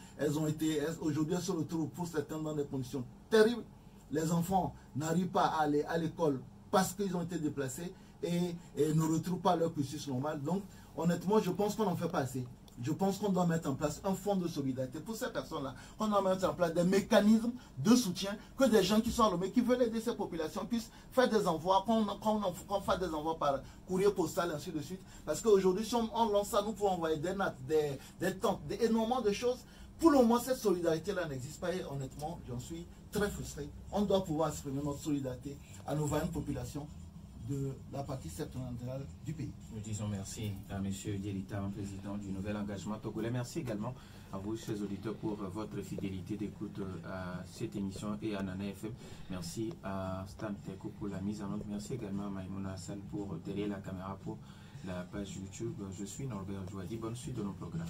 aujourd'hui elles se retrouvent pour certains dans des conditions terribles. Les enfants n'arrivent pas à aller à l'école parce qu'ils ont été déplacés et ne retrouvent pas leur cursus normal. Donc honnêtement, je pense qu'on n'en fait pas assez. Je pense qu'on doit mettre en place un fonds de solidarité pour ces personnes-là. On doit mettre en place des mécanismes de soutien, que des gens qui sont à Lomé, qui veulent aider ces populations, puissent faire des envois, qu'on fasse des envois par courrier postal, ainsi de suite. Parce qu'aujourd'hui, si on lance ça, nous pouvons envoyer des nattes, des tentes, énormément de choses. Pour le moment, cette solidarité-là n'existe pas et honnêtement, j'en suis très frustré. On doit pouvoir exprimer notre solidarité à nos vaillantes populations de la partie septentrionale du pays. Nous disons merci à M. Dielita, président du Nouvel Engagement Togolais. Merci également à vous, chers auditeurs, pour votre fidélité d'écoute à cette émission et à Nana FM. Merci à Stan Teko pour la mise en œuvre. Merci également à Maïmouna Hassan pour derrière la caméra pour la page YouTube. Je suis Norbert Jouadi. Bonne suite de nos programmes.